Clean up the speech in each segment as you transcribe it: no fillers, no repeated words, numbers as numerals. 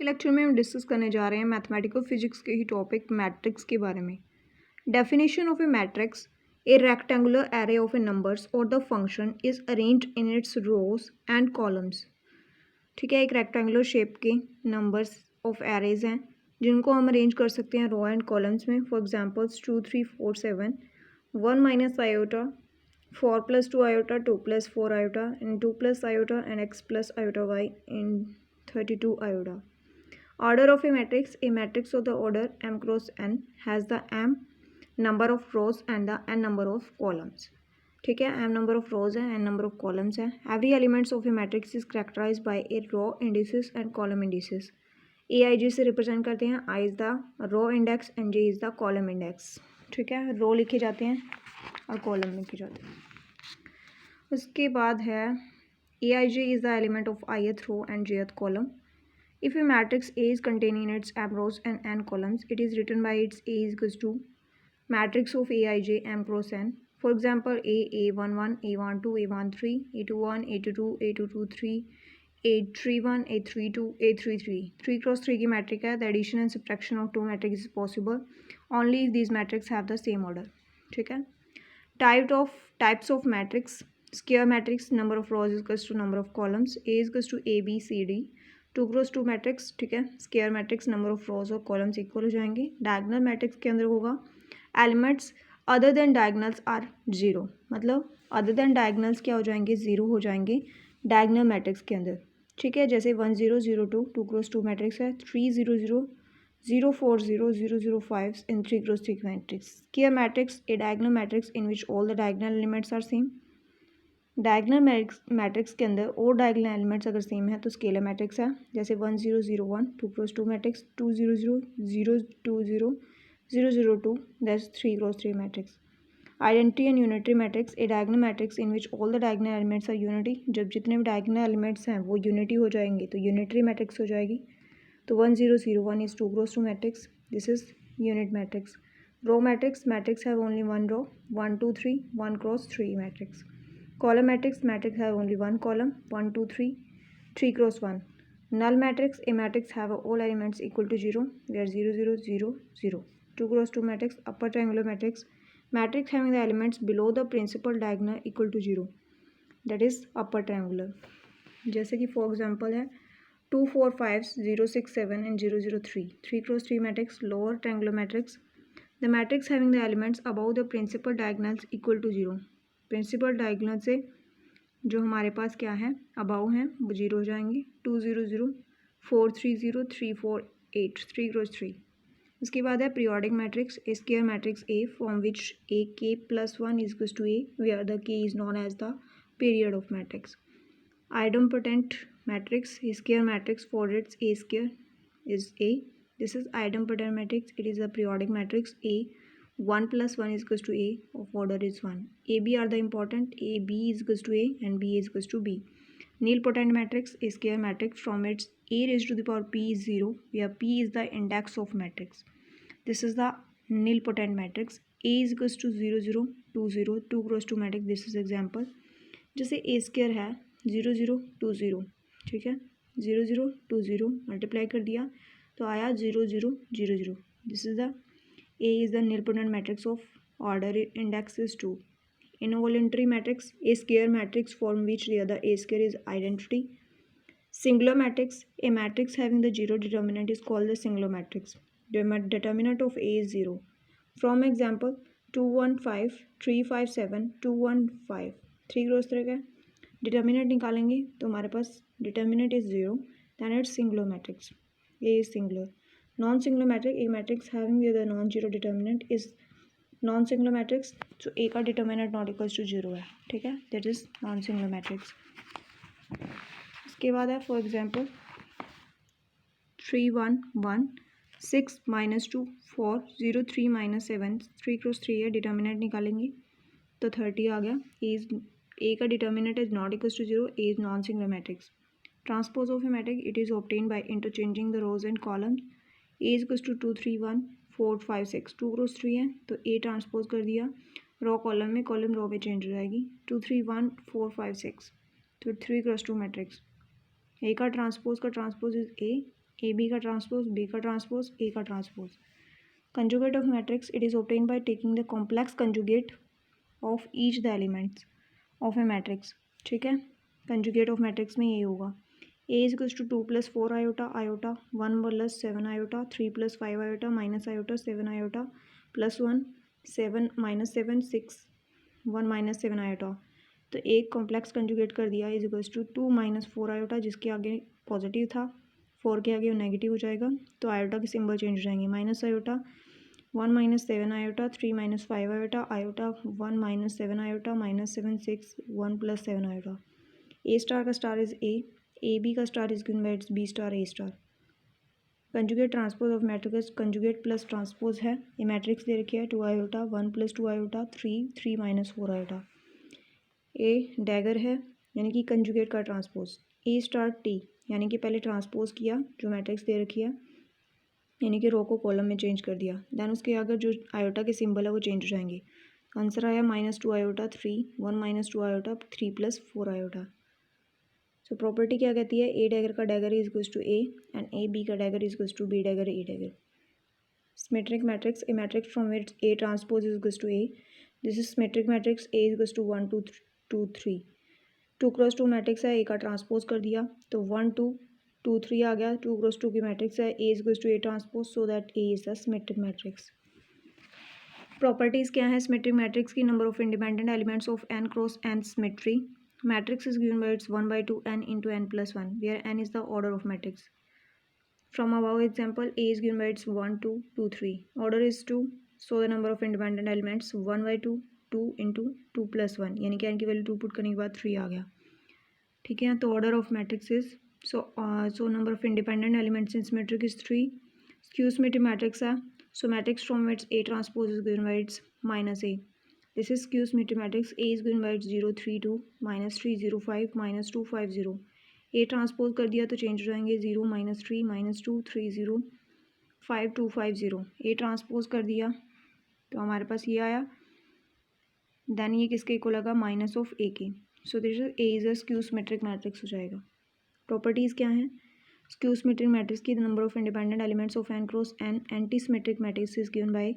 के लेक्चर में हम डिस्कस करने जा रहे हैं मैथमेटिकल फिजिक्स के ही टॉपिक मैट्रिक्स के बारे में। Definition of a matrix, a rectangular array of a numbers or the function is arranged in its rows and columns. ठीक है, एक रेक्टेंगुलर शेप के नंबर्स ऑफ एरेज हैं जिनको हम अरेंज कर सकते हैं रो एंड कॉलम्स में। For examples 2 3 4 7, 1 minus iota, 4 plus 2 आयोटा, 2 प्लस 4 आयोटा, and 2 plus iota and x plus iota y in 32 iota. Order of a matrix of the order m cross n has the m number of rows and the n number of columns. ठीक है, m number of rows है, n number of columns है. Every elements of a matrix is characterized by a row indices and column indices. a i j से represent करते हैं. i is the row index and j is the column index. ठीक है, रो लिखे जाते हैं और कॉलम लिखे जाते हैं. उसके बाद है aij is the element of ith row and jth column. If a matrix A is contained in its m rows and n columns, it is written by its A is equals to matrix of aij m cross n. For example, A11, A12, A13, A21, A22, A223, A31, A32, A33. 3 cross 3 की matric है. The addition and subtraction of two matrices is possible only if these matrices have the same order. ठीक है. Types of matrix. Square matrix, number of rows is equals to number of columns. A is equals to A, B, C, D. 2 cross 2 matrix. ठीक है, square matrix, number of रोज और columns equal हो जाएंगे. Diagonal matrix के अंदर होगा elements other than diagonals are zero. मतलब other than diagonals क्या हो जाएंगे, जीरो हो जाएंगे डायगोनल मैट्रिक्स के अंदर. ठीक है, जैसे 1 0 0 2 2 क्रॉस 2 मैट्रिक्स है. 3 0 0 0 4 0 0 0 5 in 3 cross 3 matrix. Square matrix, a diagonal matrix in which all the diagonal elements are same. Diagonal matrix के अंदर और डायगोनल एलिमेंट्स अगर सेम है तो स्केलर मैट्रिक्स है. जैसे 1 0 0 1 2 cross 2 matrix. 2 0 0 0 2 0 0 0 2 that's 3 cross 3 matrix. Identity and unitary matrix, a diagonal matrix in which all the diagonal elements are unity. जब जितने भी डायगोनल एलिमेंट्स हैं वो यूनिटी हो जाएंगे तो यूनिटरी मैट्रिक्स हो जाएगी. तो 1 0 0 1 is 2 cross 2 matrix. This is unit matrix. Row matrix have only one row. 1 2 3 1 cross 3 matrix. Column matrix have only one column. 1 2 3 3 cross 1. Null matrix, a matrix have all elements equal to 0 where 0 0 0 0. 2 cross 2 matrix, upper triangular matrix having the elements below the principal diagonal equal to 0, that is upper triangular. जैसे कि for example है 2 4 5 0 6 7 and 0 0 3. 3 cross 3 matrix, lower triangular matrix. The matrix having the elements above the principal diagonals equal to 0. Principal diagonal से जो हमारे पास क्या है about हैं वो जीरो हो जाएंगे. 2 0 0 4 3 0 3 4 8 3 क्रॉस 3. उसके बाद है periodic matrix, a square matrix A from which A K plus 1 is equals to A where the K is known as the period of matrix. Idempotent matrix, a square matrix for its A square is A. This is idempotent matrix. It is a periodic matrix. A 1 plus 1 is equals to A of order is 1. A, B are the important. A, B is equals to A and B is equals to B. Nilpotent matrix, a square matrix from its A raised to the power P is 0 where P is the index of matrix. This is the nilpotent matrix. A is equals to 0 0 2 0 2 cross 2 matrix. This is example. जैसे A square है 0 0 2 0. ठीक है, 0 0 2 0 multiply कर दिया तो आया 0 0 0 0. This is the A is the nilpotent matrix of order index is 2. Involuntary matrix, a square matrix from which the other A square is identity. Singular matrix, a matrix having the 0 determinant is called the singular matrix. The determinant of A is 0. From example 2 1 5 3 5 7 2 1 5 3 cross 3 का determinant निकालेंगे तो हमारे पास determinant is 0, then its singular matrix. A is singular. Non-singular matrix, a matrix having the non-zero determinant is non-singular matrix. So A का determinant not equals to 0 है. ठीक है, that is non-singular matrix. इसके बाद है for example 3 1 1 6 minus 2 4 0 3 minus 7 3 cross 3 है. Determinant निकालेंगे तो 30 आ गया. A का determinant is not equals to 0. A is non-singular matrix. Transpose of a matrix, it is obtained by interchanging the rows and columns. A is equals to 2 3 1 4 5 6. 2 cross 3 है तो A transpose कर दिया row column में, column row में change हो जाएगी. 2 3 1 4 5 6 तो 3 cross 2 matrix. A का transpose is A. A B का ट्रांसपोज, बी का ट्रांसपोज, ए का transpose. Conjugate of matrix, it is obtain by taking the complex conjugate of each the elements of a matrix. ठीक है, conjugate of matrix में ये होगा A is equals to 2 + 4 iota iota 1 + 7 iota 3 + 5 iota minus iota 7 iota +1 7 -7 6 1 - 7 iota. तो एक complex conjugate कर दिया is equals to 2 - 4 iota, जिसके आगे पॉजिटिव था, 4 के आगे वो नेगेटिव हो जाएगा, तो आयोटा के सिंबल चेंज हो जाएंगे। Minus iota 1 - 7 iota 3 - 5 iota iota 1 - 7 iota -7 6 1 + 7 iota. A star का स्टार इज ए बी का star is given by its B star A star. Conjugate transpose of matrix, conjugate plus transpose है, ये matrix दे रखी है 2 iota 1 + 2 iota 3 3 - 4 iota. A dagger है यानी कि कंजुगेट का ट्रांसपोज, ए स्टार टी यानी कि पहले ट्रांसपोज किया जो मैट्रिक्स दे रखी है, यानी कि रो को कॉलम में चेंज कर दिया, देन उसके आगे जो आयोटा के सिंबल है वो चेंज हो जाएंगे। आंसर आया -2 iota 3 1 - 2 iota 3 + 4 iota. So property क्या कहती है, ए डैगर का dagger is equals to A and A B का dagger is equals to B dagger A dagger. Symmetric matrix, a matrix from which A transpose is equals to A, this is symmetric matrix, A is equals to 1 2 2 3। 2 cross 2 matrix है, A का transpose कर दिया तो 1 2 2 3 आ गया, 2 cross 2 की matrix है, A is equals to A transpose, so that A is the symmetric matrix. Properties क्या है सिमेट्रिक मैट्रिक्स की, number of independent elements of n cross n symmetry, matrix is given by its 1/2 n into n plus 1 where n is the order of matrix. From above example, A is given by its 1 2 2 3, order is 2, so the number of independent elements 1/2 2 into 2 plus 1 यानी कि n की value 2 put करने के बाद 3 आ गया। ठीक है, तो order of matrix is so number of independent elements in symmetric is 3. Skew symmetric matrix है, so matrix from which A transpose is given by its -A. This is skew symmetric matrix, A is given by its 0 3 2 -3 0 5 -2 5 0। A transpose कर दिया तो change हो जाएंगे 0 -3 -2 3 0 5 2 5 0। A transpose कर दिया तो हमारे पास ये आया, देन ये किसके इक्वल आएगा, माइनस ऑफ ए के, so this is A is a skew symmetric matrix हो जाएगा। प्रॉपर्टीज़ क्या हैं, स्क्यू सिमेट्रिक मैट्रिक्स की number of independent elements of n cross n, anti symmetric matrix is given by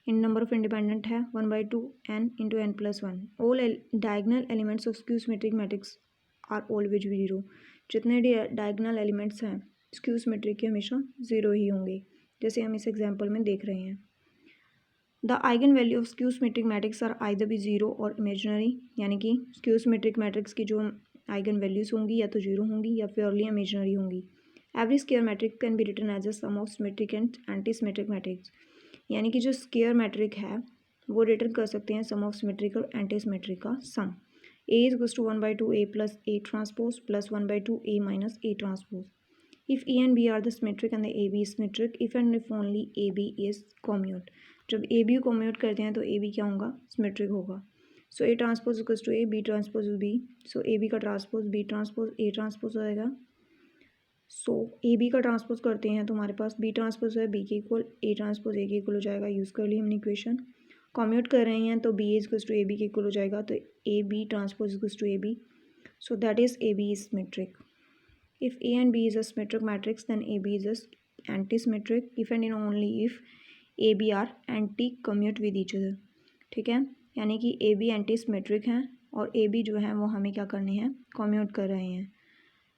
in number of independent है 1/2 n into n plus 1। All diagonal elements of skew symmetric matrix are always 0। जितने diagonal elements हैं skew symmetric के हमेशा 0 ही होंगे, जैसे हम इस example में देख रहे हैं। The eigen value of skew symmetric matrix are either be 0 और इमेजिनरी, यानी कि स्क्यू सिमेट्रिक मैट्रिक्स की जो आइगन वैल्यूज़ होंगी या तो 0 होंगी या प्योरली इमेजिनरी होंगी। Every square matrix can be written as a sum of symmetric and anti symmetric matrix, यानी कि जो स्क्वायर मैट्रिक है वो रिटर्न कर सकते हैं सम ऑफ सिमेट्रिक और एंटी सिमेट्रिक का sum. A is equals to 1/2 a plus a transpose plus 1/2 a minus a transpose. If a and b are the symmetric and the ab is symmetric, if and if only ab is commute. जब a b को commute करते हैं तो a b क्या होगा, symmetric होगा। So a transpose equals to a, b transpose b, so a b का transpose b transpose a transpose आएगा। सो ए बी का ट्रांसपोज करते हैं तो हमारे पास बी ट्रांसपोज है बी के इक्वल, ए ट्रांसपोज ए के इक्वल हो जाएगा, यूज़ कर ली हमने इक्वेशन। कम्यूट कर रहे हैं तो B is equals to A B के इक्वल हो जाएगा, तो A B transpose equals to A B, so that is A B is symmetric. If A and B is a symmetric matrix then A B is a anti symmetric, if and in only if A B are anti commute with each other. ठीक है, यानी कि A B anti symmetric हैं और A B जो है वो हमें क्या करने हैं, कम्यूट कर रहे हैं।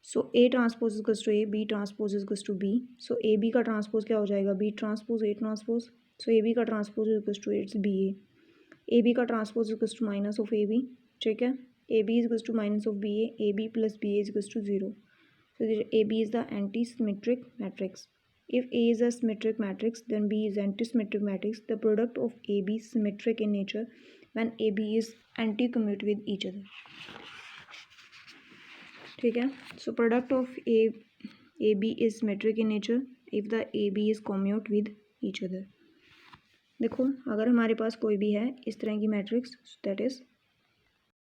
So A transpose equals to A, B transpose equals to B, so A B का ट्रांसपोज क्या हो जाएगा, B transpose A transpose, so A B का transpose equals to its B A B का transpose equals to minus of A B. ठीक है, A B equals to minus of B A B plus B A equals to 0, so A B is the anti symmetric matrix. If A is a symmetric matrix, then B is anti-symmetric matrix. The product of AB is symmetric in nature when AB is anti-commute with each other. ठीक है, so product of AB is symmetric in nature if the AB is commute with each other. देखो अगर हमारे पास कोई भी है इस तरह की मैट्रिक्स, दैट इज